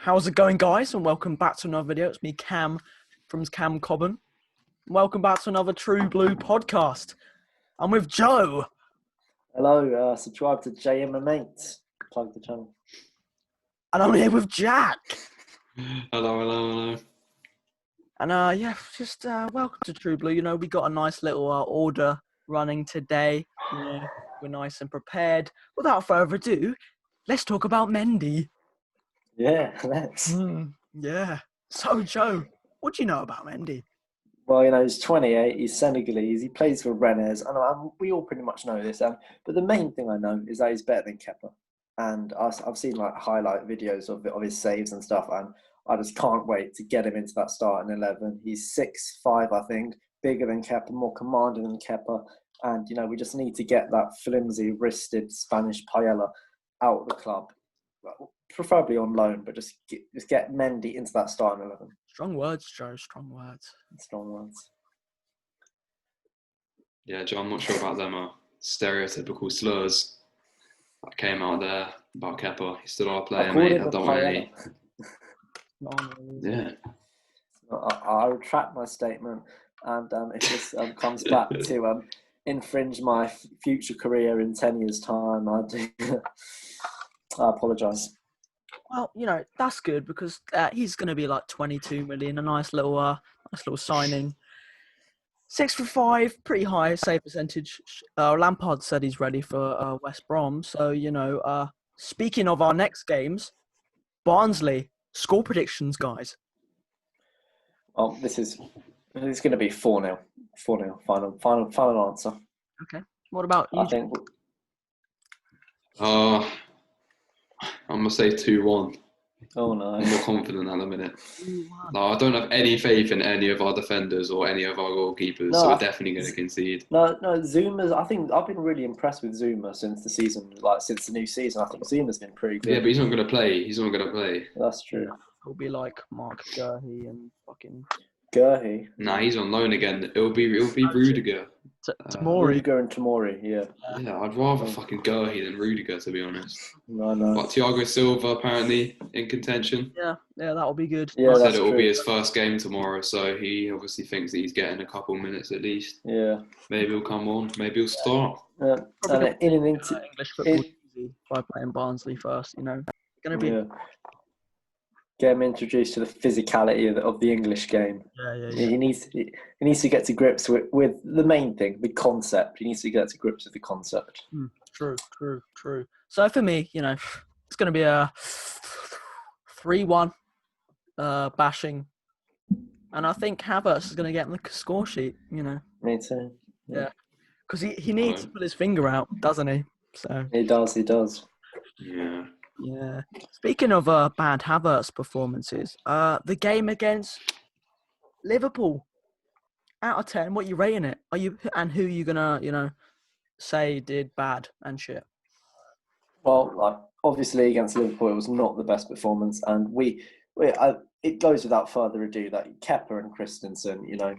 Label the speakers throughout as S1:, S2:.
S1: How's it going, guys? And welcome back to another video. It's me, Cam, from Cam Cobban. Welcome back to another True Blue podcast. I'm with Joe.
S2: Hello, subscribe to JM and Mates. Plug the channel.
S1: And I'm here with Jack.
S3: Hello.
S1: And welcome to True Blue. You know, we got a nice little order running today. Yeah, we're nice and prepared. Without further ado, let's talk about Mendy.
S2: Yeah, let's.
S1: Yeah. So, Joe, what do you know about Mendy?
S2: Well, you know, he's 28, he's Senegalese, he plays for Rennes, and we all pretty much know this. But the main thing I know is that he's better than Kepa. And I've seen like highlight videos of his saves and stuff, and I just can't wait to get him into that starting 11. He's 6'5", I think, bigger than Kepa, more commanding than Kepa. And, you know, we just need to get that flimsy, wristed Spanish paella out of the club. Well, preferably on loan, but just get Mendy into that starting 11.
S1: Strong words, Joe. Strong words.
S2: Strong words.
S3: Yeah, Joe, I'm not sure about them stereotypical slurs that came out there about Kepa. He's still our player, mate. I don't want any. Yeah.
S2: I retract my statement, and if this comes back to infringe my future career in 10 years' time, I apologise.
S1: Well, you know, that's good because he's going to be like 22 million, a nice little signing. 6'5", pretty high save percentage. Lampard said he's ready for West Brom. So, you know, speaking of our next games, Barnsley, score predictions, guys.
S2: Well, this is going to be 4-0. 4-0, final answer.
S1: Okay. What about you?
S2: I think.
S3: I'm going to say 2-1.
S2: Oh, no.
S3: I'm more confident at the minute. No, I don't have any faith in any of our defenders or any of our goalkeepers, so we're definitely going to concede.
S2: No, Zuma's. I think I've been really impressed with Zuma since the season, since the new season. I think Zuma's been pretty good.
S3: Yeah, but he's not going to play.
S2: That's true.
S1: He'll be like Mark Gurhey and fucking...
S2: Gurhey?
S3: Nah, he's on loan again. It'll be Rudiger.
S1: Tomori.
S2: Rudiger and Tomori, yeah.
S3: Yeah, I'd rather fucking Gurhey than Rudiger, to be honest.
S2: No.
S3: But Thiago Silva apparently in contention.
S1: Yeah, that'll be good.
S2: Yeah,
S3: he said it will be his first game tomorrow, so he obviously thinks that he's getting a couple minutes at least.
S2: Yeah.
S3: Maybe he'll come on. Maybe he'll start.
S1: English football easy by playing Barnsley first. You know, going to be.
S2: Yeah. Get him introduced to the physicality of the English game.
S1: Yeah.
S2: He needs to get to grips with the main thing, the concept. He needs to get to grips with the concept.
S1: True. So for me, you know, it's going to be a 3-1 bashing, and I think Havertz is going to get on the score sheet. You know.
S2: Me too.
S1: Yeah, because he needs to put his finger out, doesn't he? So
S2: he does.
S3: Yeah.
S1: Yeah. Speaking of bad Havertz performances, the game against Liverpool, out of 10, what are you rating it? Who are you gonna, say did bad and shit?
S2: Well, obviously against Liverpool, it was not the best performance, and it goes without further ado that Kepa and Christensen, you know,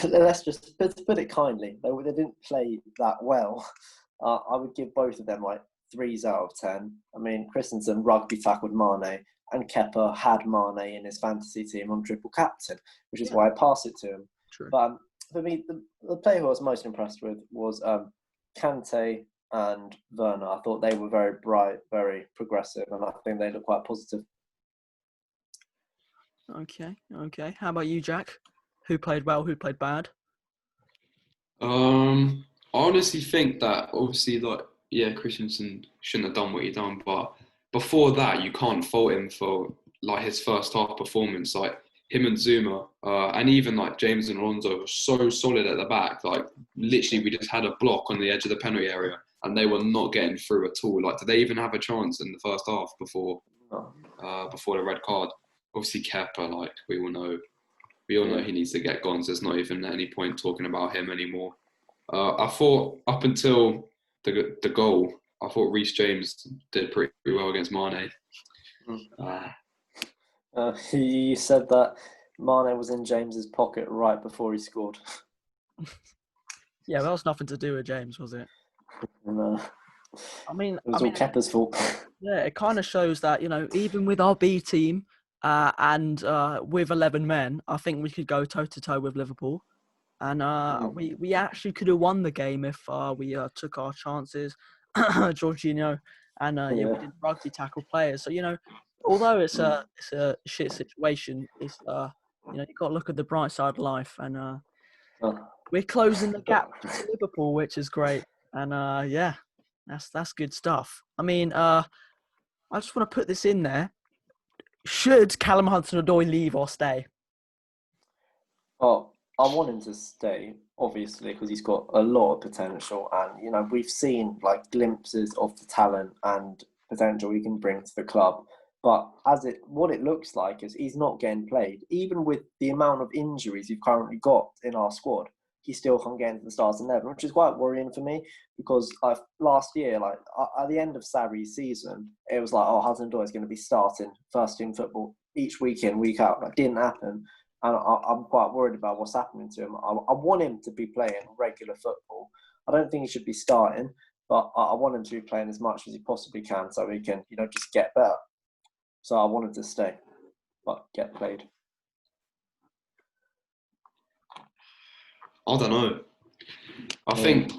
S2: let's just put it kindly, they didn't play that well. I would give both of them like 3s out of 10. I mean, Christensen rugby tackled Mane, and Kepa had Mane in his fantasy team on triple captain, which is why I passed it to him.
S1: True.
S2: But for me, the player who I was most impressed with was Kante and Werner. I thought they were very bright, very progressive, and I think they look quite positive.
S1: Okay. How about you, Jack? Who played well? Who played bad?
S3: I honestly think that obviously Christensen shouldn't have done what he done, but before that, you can't fault him for like his first half performance. Like him and Zuma, and even like James and Alonso were so solid at the back. Like literally, we just had a block on the edge of the penalty area, and they were not getting through at all. Like, did they even have a chance in the first half before the red card? Obviously, Kepa, like we all know he needs to get gone. So there's not even any point talking about him anymore. I thought up until the goal, I thought Reece James did pretty well against Mane.
S2: He said that Mane was in James's pocket right before he scored.
S1: Yeah, that was nothing to do with James, was it?
S2: And,
S1: I mean,
S2: it was all Kepa's fault.
S1: Yeah, it kind of shows that, even with our B team and with 11 men, I think we could go toe-to-toe with Liverpool. And we actually could have won the game if we took our chances, Jorginho, and we didn't rugby tackle players. So, although it's a shit situation, it's you've got to look at the bright side of life, and we're closing the gap to Liverpool, which is great. And yeah, that's good stuff. I mean, I just want to put this in there. Should Callum Hudson-Odoi leave or stay?
S2: Oh, I want him to stay, obviously, because he's got a lot of potential, and we've seen like glimpses of the talent and potential he can bring to the club. But what it looks like is he's not getting played, even with the amount of injuries we've currently got in our squad. He still can't get into the stars 11, which is quite worrying for me because last year, like at the end of Sarri's season, it was like, oh, Hudson-Odoi is going to be starting first team football each week in, week out. That didn't happen. And I'm quite worried about what's happening to him. I want him to be playing regular football. I don't think he should be starting, but I want him to be playing as much as he possibly can so he can, just get better. So I want him to stay, but get played.
S3: I don't know. I think,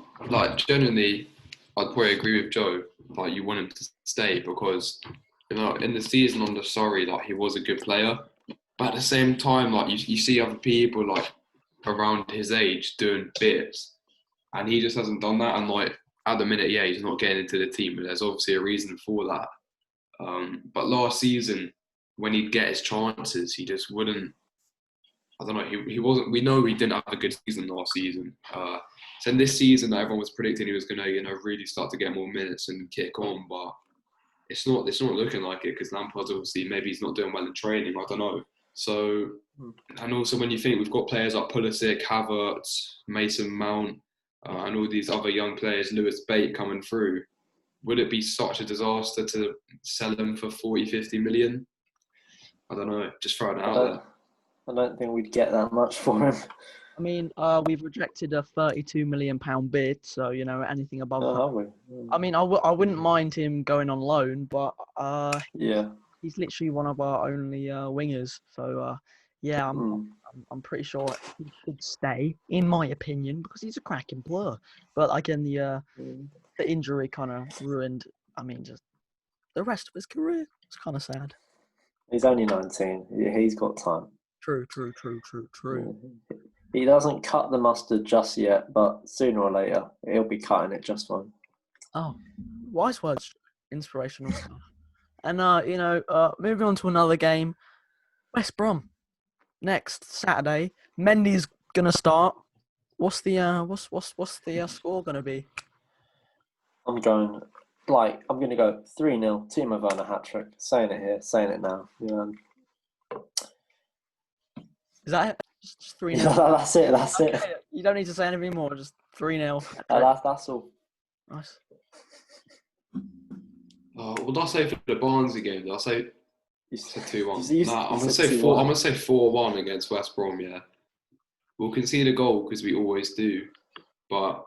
S3: generally, I'd probably agree with Joe. Like, you want him to stay because, in the season under Surrey, he was a good player. But at the same time, you see other people, around his age doing bits. And he just hasn't done that. And, at the minute, yeah, he's not getting into the team. But there's obviously a reason for that. But last season, when he'd get his chances, he just wouldn't. I don't know. He wasn't. We know he didn't have a good season last season. So in this season, everyone was predicting he was going to, really start to get more minutes and kick on. But it's not looking like it because Lampard's obviously maybe he's not doing well in training. I don't know. So, and also when you think we've got players like Pulisic, Havertz, Mason Mount, and all these other young players, Lewis Bate coming through, would it be such a disaster to sell them for 40, 50 million? I don't know. Just throwing it out there.
S2: I don't think we'd get that much for him.
S1: I mean, we've rejected a £32 million bid, so anything above that. I mean, I wouldn't mind him going on loan, but he's literally one of our only wingers. So yeah, I'm pretty sure he should stay, in my opinion, because he's a cracking player. But again, the injury kind of ruined. I mean, just the rest of his career. It's kind of sad.
S2: He's only 19. Yeah, he's got time.
S1: True.
S2: He doesn't cut the mustard just yet, but sooner or later, he'll be cutting it just fine.
S1: Oh, wise words, inspirational stuff. And, moving on to another game, West Brom, next Saturday. Mendy's going to start. What's the score going to be?
S2: I'm going to go 3-0, Timo Werner hat-trick. Saying it here, saying it now.
S1: Is that it? Just 3-0?
S2: Yeah, that's
S1: okay.
S2: it.
S1: You don't need to say anything more, just 3-0.
S2: That's all.
S1: Nice.
S3: What did I say for the Barnsley game? Did I say 2-1? Nah, I'm going to say 4-1 against West Brom, yeah. We'll concede a goal because we always do. But,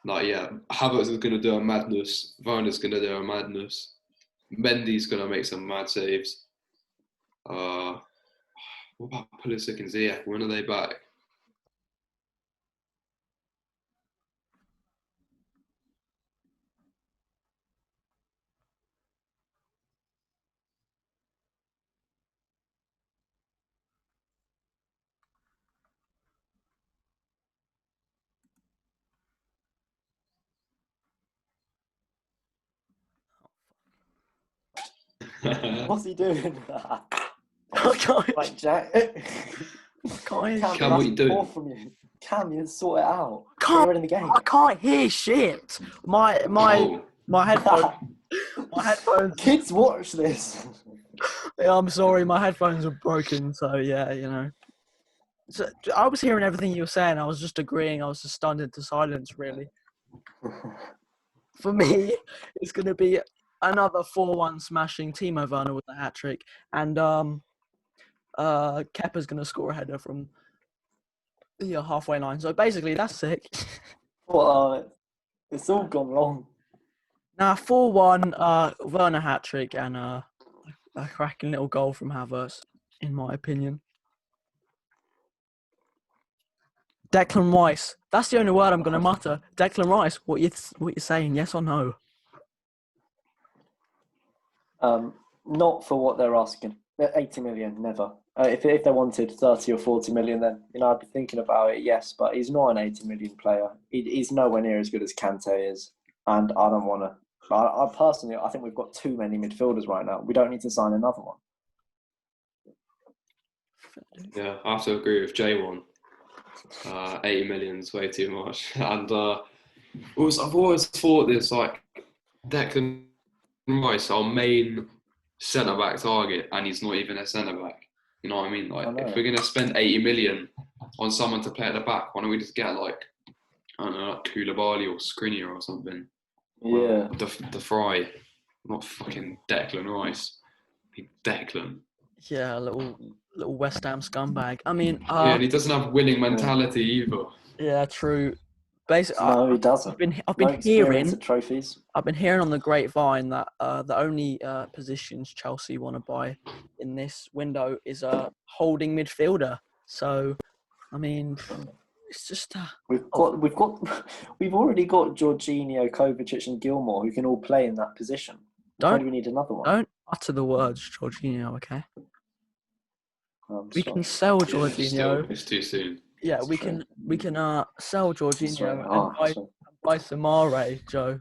S3: Havertz is going to do a madness. Werner's going to do a madness. Mendy's going to make some mad saves. What about Pulisic and Ziyech? When are they back?
S2: What's he doing?
S1: Like
S2: Jack.
S1: Cam,
S3: what are you doing?
S2: From you. Cam, you sort it out.
S1: You're
S2: in the game.
S1: I can't hear shit. My headphones.
S2: Kids watch this.
S1: Yeah, I'm sorry, my headphones are broken. So yeah, So I was hearing everything you were saying. I was just agreeing. I was just stunned into silence, really. For me, it's going to be another 4-1 smashing Timo Werner with a hat-trick. And Kepa's going to score a header from the halfway line. So basically, that's sick.
S2: Well, it's all gone wrong.
S1: Now 4-1, Werner hat-trick and a cracking little goal from Havertz, in my opinion. Declan Rice. That's the only word I'm going to mutter. Declan Rice, what you saying, yes or no?
S2: Not for what they're asking. 80 million, never. If they wanted 30 or 40 million, then I'd be thinking about it. Yes, but he's not an 80 million player. He's nowhere near as good as Kante is, and I don't want to. I personally, I think we've got too many midfielders right now. We don't need to sign another one.
S3: Yeah, I have to agree with J1. 80 million is way too much, and I've always thought this, like, Declan Rice, our main centre back target, and he's not even a centre back. You know what I mean? Like, if we're gonna spend 80 million on someone to play at the back, why don't we just get like, I don't know, like Koulibaly or Skriniar or something?
S2: Yeah,
S3: the Fry, not fucking Declan Rice. Declan.
S1: Yeah, a little West Ham scumbag. I mean,
S3: yeah, and he doesn't have winning mentality either.
S1: Yeah, true. Basically,
S2: no, he doesn't.
S1: I've been hearing
S2: at trophies.
S1: I've been hearing on the grapevine that the only positions Chelsea want to buy in this window is a holding midfielder. So, I mean, it's just
S2: we've already got Jorginho, Kovacic, and Gilmore who can all play in that position. Why do we need another one?
S1: Don't utter the words Jorginho, okay? We can sell Jorginho.
S3: It's too soon.
S1: Yeah, we can sell Jorginho and buy Samare, Joe.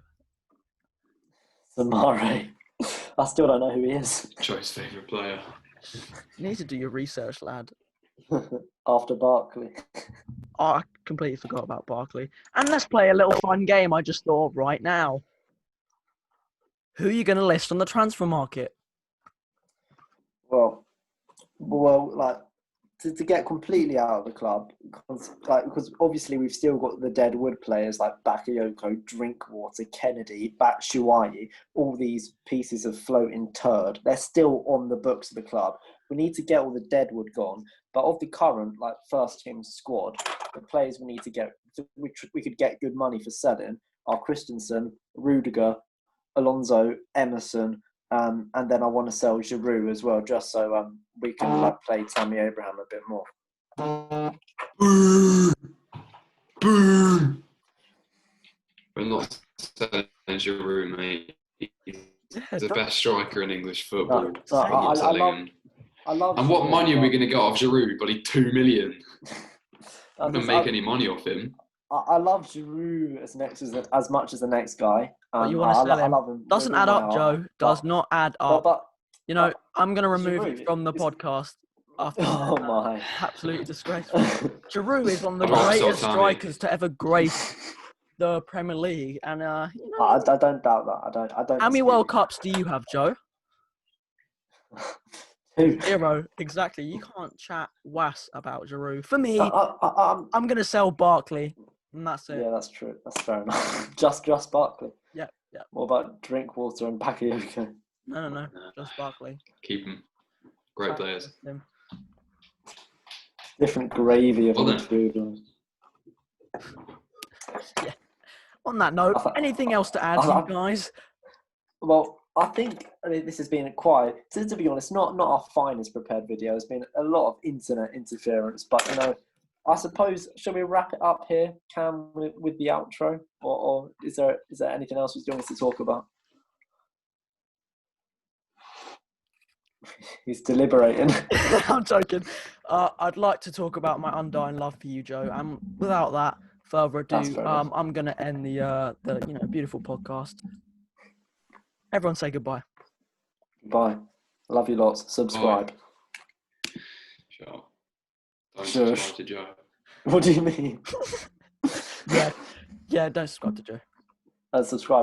S2: Samare. I still don't know who he is.
S3: Joe's favourite player.
S1: You need to do your research, lad.
S2: After Barkley.
S1: Oh, I completely forgot about Barkley. And let's play a little fun game I just thought of right now. Who are you going to list on the transfer market?
S2: Well, like, to get completely out of the club, because obviously we've still got the deadwood players like Bakayoko, Drinkwater, Kennedy, Batshuayi, all these pieces of floating turd. They're still on the books of the club. We need to get all the deadwood gone. But of the current first team squad, the players we need to get, we could get good money for selling are Christensen, Rudiger, Alonso, Emerson, and then I want to sell Giroud as well, just so we can play Tammy Abraham a bit more.
S3: Boo! We're not selling Giroud, mate. He's the best striker in English football. And what money are we going to get off Giroud? Bloody 2 million. I don't make any money off him.
S2: I love Giroud as much as the next guy.
S1: But you want to sell him?
S2: I love him.
S1: Doesn't add up, Joe. Does not add up. I'm going to remove you from the podcast after
S2: my
S1: absolutely disgraceful. Giroud is one of the greatest strikers to ever grace the Premier League, and
S2: I don't doubt that. I don't.
S1: How many World Cups do you have, Joe?
S2: 2.
S1: 0. Exactly. You can't chat was about Giroud. For me, I'm going to sell Barkley, and that's it.
S2: Yeah, that's true. That's fair enough. just Barkley.
S1: Yeah.
S2: What about Drinkwater and Bakayoko?
S1: No. Just Barkley.
S3: Keep them. Great players.
S2: Different gravy of midfielders.
S1: Yeah. On that note, anything else to add, you guys?
S2: Well, I think this has been to be honest, not our finest prepared video. There's been a lot of internet interference, but I suppose, shall we wrap it up here, Cam, with the outro, or is there anything else you want us to talk about? He's deliberating.
S1: I'm joking. I'd like to talk about my undying love for you, Joe. And without that, further ado, I'm going to end the beautiful podcast. Everyone say goodbye.
S2: Bye. Love you lots. Subscribe.
S3: Bye. Sure. Don't subscribe to Joe.
S2: What do you mean?
S1: Yeah, don't subscribe to Joe.
S2: Subscribe.